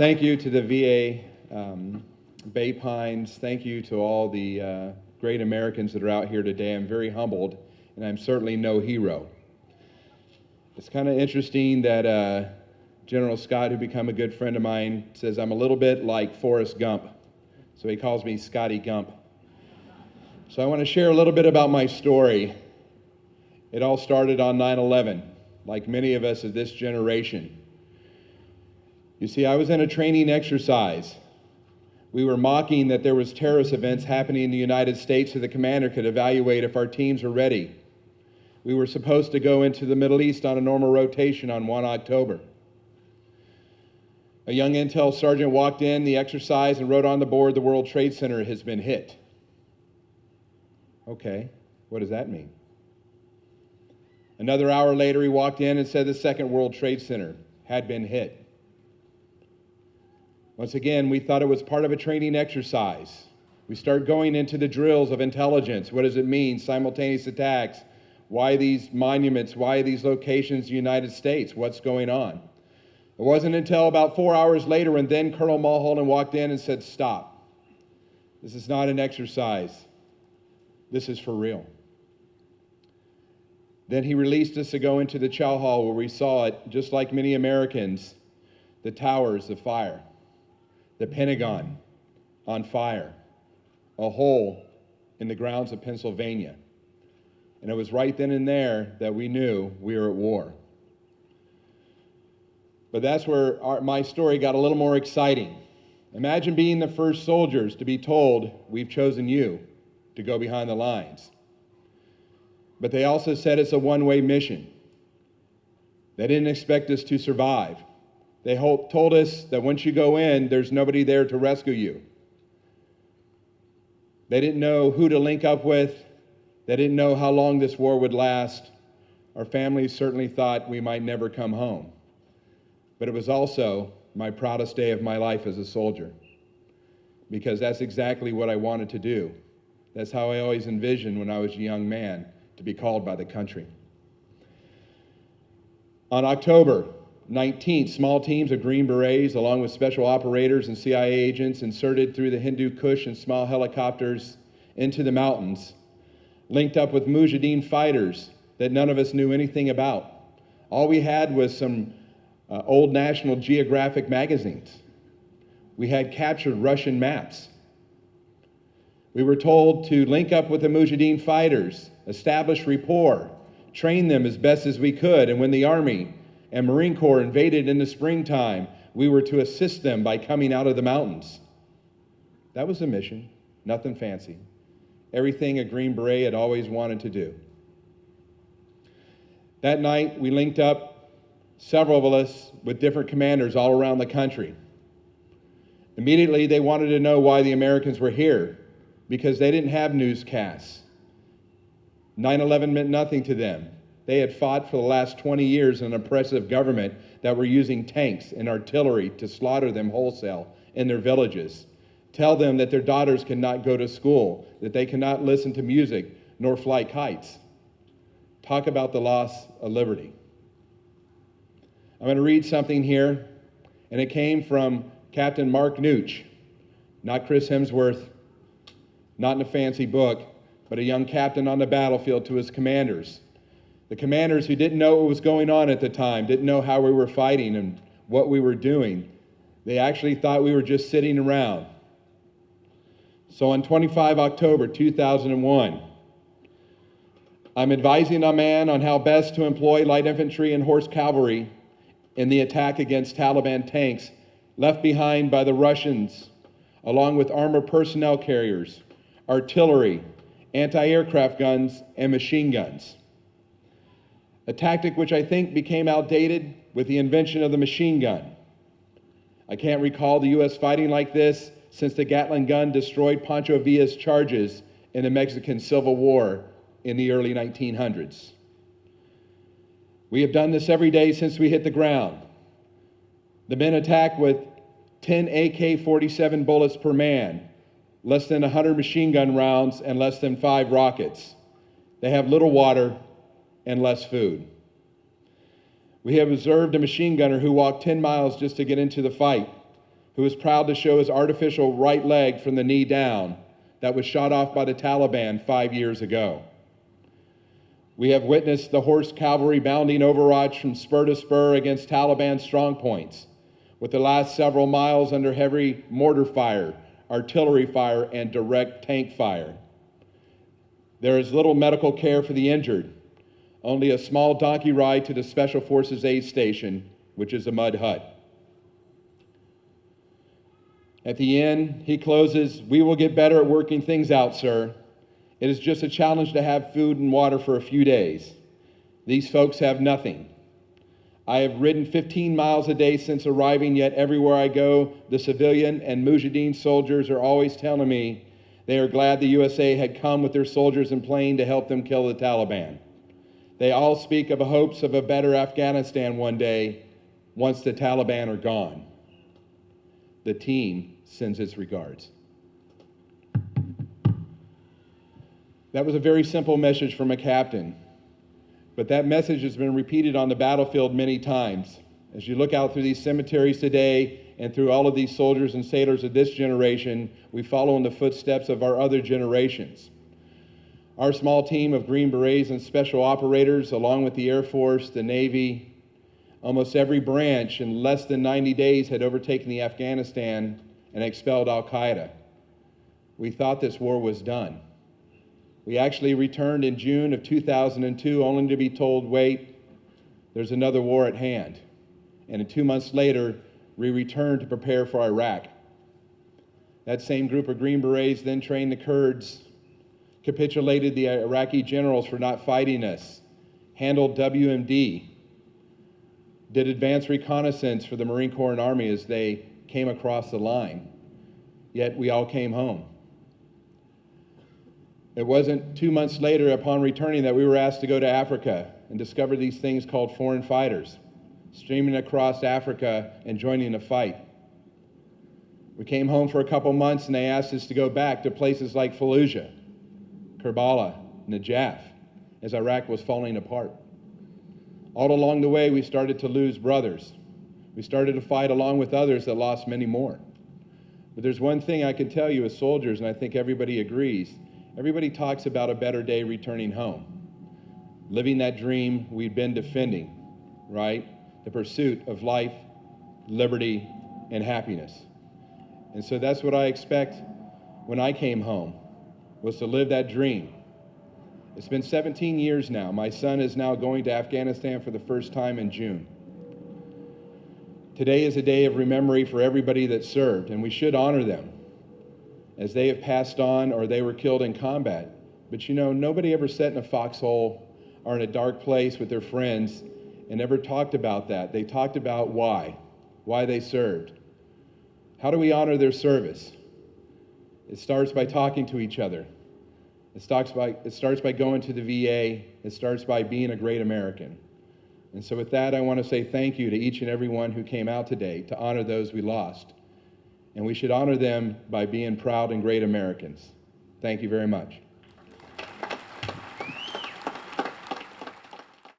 Thank you to the VA Bay Pines. Thank you to all the great Americans that are out here today. I'm very humbled, and I'm certainly no hero. It's kind of interesting that General Scott, who become a good friend of mine, says I'm a little bit like Forrest Gump. So he calls me Scotty Gump. So I want to share a little bit about my story. It all started on 9/11, like many of us of this generation. You see, I was in a training exercise. We were mocking that there was terrorist events happening in the United States so the commander could evaluate if our teams were ready. We were supposed to go into the Middle East on a normal rotation on 1 October. A young intel sergeant walked in the exercise and wrote on the board, "The World Trade Center has been hit." Okay, what does that mean? Another hour later, he walked in and said the second World Trade Center had been hit. Once again, we thought it was part of a training exercise. We start going into the drills of intelligence. What does it mean? Simultaneous attacks. Why these monuments? Why these locations in the United States? What's going on? It wasn't until about 4 hours later when then Colonel Mulholland walked in and said, "Stop. This is not an exercise. This is for real." Then he released us to go into the chow hall where we saw it, just like many Americans, the towers of fire. The Pentagon on fire, a hole in the grounds of Pennsylvania. And it was right then and there that we knew we were at war. But that's where my story got a little more exciting. Imagine being the first soldiers to be told, "We've chosen you to go behind the lines." But they also said it's a one-way mission. They didn't expect us to survive. They told us that once you go in, there's nobody there to rescue you. They didn't know who to link up with. They didn't know how long this war would last. Our families certainly thought we might never come home. But it was also my proudest day of my life as a soldier, because that's exactly what I wanted to do. That's how I always envisioned when I was a young man, to be called by the country. On October 19th, small teams of Green Berets, along with special operators and CIA agents, inserted through the Hindu Kush and small helicopters into the mountains, linked up with Mujahideen fighters that none of us knew anything about. All we had was some old National Geographic magazines. We had captured Russian maps. We were told to link up with the Mujahideen fighters, establish rapport, train them as best as we could, and when the Army and Marine Corps invaded in the springtime, we were to assist them by coming out of the mountains. That was the mission, nothing fancy. Everything a Green Beret had always wanted to do. That night, we linked up, several of us, with different commanders all around the country. Immediately, they wanted to know why the Americans were here, because they didn't have newscasts. 9/11 meant nothing to them. They had fought for the last 20 years in an oppressive government that were using tanks and artillery to slaughter them wholesale in their villages. Tell them that their daughters cannot go to school, that they cannot listen to music nor fly kites. Talk about the loss of liberty. I'm going to read something here, and it came from Captain Mark Nooch, not Chris Hemsworth, not in a fancy book, but a young captain on the battlefield to his commanders. The commanders who didn't know what was going on at the time, didn't know how we were fighting and what we were doing. They actually thought we were just sitting around. So on 25 October 2001, I'm advising a man on how best to employ light infantry and horse cavalry in the attack against Taliban tanks left behind by the Russians, along with armored personnel carriers, artillery, anti-aircraft guns, and machine guns. A tactic which I think became outdated with the invention of the machine gun. I can't recall the U.S. fighting like this since the Gatling gun destroyed Pancho Villa's charges in the Mexican Civil War in the early 1900s. We have done this every day since we hit the ground. The men attack with 10 AK-47 bullets per man, less than 100 machine gun rounds, and less than 5 rockets. They have little water and less food. We have observed a machine gunner who walked 10 miles just to get into the fight. who was proud to show his artificial right leg from the knee down that was shot off by the Taliban 5 years ago. We have witnessed the horse cavalry bounding overwatch from spur to spur against Taliban strongpoints, with the last several miles under heavy mortar fire, artillery fire, and direct tank fire. There is little medical care for the injured, only a small donkey ride to the Special Forces aid station, which is a mud hut. At the end, he closes, "We will get better at working things out, sir. It is just a challenge to have food and water for a few days. These folks have nothing. I have ridden 15 miles a day since arriving, yet everywhere I go, the civilian and Mujahideen soldiers are always telling me they are glad the USA had come with their soldiers and plane to help them kill the Taliban. They all speak of hopes of a better Afghanistan one day once the Taliban are gone. The team sends its regards." That was a very simple message from a captain, but that message has been repeated on the battlefield many times. As you look out through these cemeteries today and through all of these soldiers and sailors of this generation, we follow in the footsteps of our other generations. Our small team of Green Berets and special operators, along with the Air Force, the Navy, almost every branch in less than 90 days had overtaken the Afghanistan and expelled al-qaeda. We thought this war was done. We actually returned in June of 2002 only to be told, wait, there's another war at hand. And 2 months later, we returned to prepare for Iraq. That same group of Green Berets then trained the Kurds, capitulated the Iraqi generals for not fighting us, handled WMD, did advanced reconnaissance for the Marine Corps and Army as they came across the line. Yet we all came home. It wasn't 2 months later upon returning that we were asked to go to Africa and discover these things called foreign fighters, streaming across Africa and joining the fight. We came home for a couple months and they asked us to go back to places like Fallujah, Karbala, Najaf, as Iraq was falling apart. All along the way, we started to lose brothers. We started to fight along with others that lost many more. But there's one thing I can tell you as soldiers, and I think everybody agrees. Everybody talks about a better day returning home, living that dream we've been defending, right? The pursuit of life, liberty, and happiness. And so that's what I expect when I came home, was to live that dream. It's been 17 years now. My son is now going to Afghanistan for the first time in June. Today is a day of remembering for everybody that served, and we should honor them as they have passed on or they were killed in combat. But you know, nobody ever sat in a foxhole or in a dark place with their friends and ever talked about that. They talked about why they served. How do we honor their service? It starts by talking to each other. It starts by going to the VA. It starts by being a great American. And so with that, I want to say thank you to each and every one who came out today to honor those we lost. And we should honor them by being proud and great Americans. Thank you very much.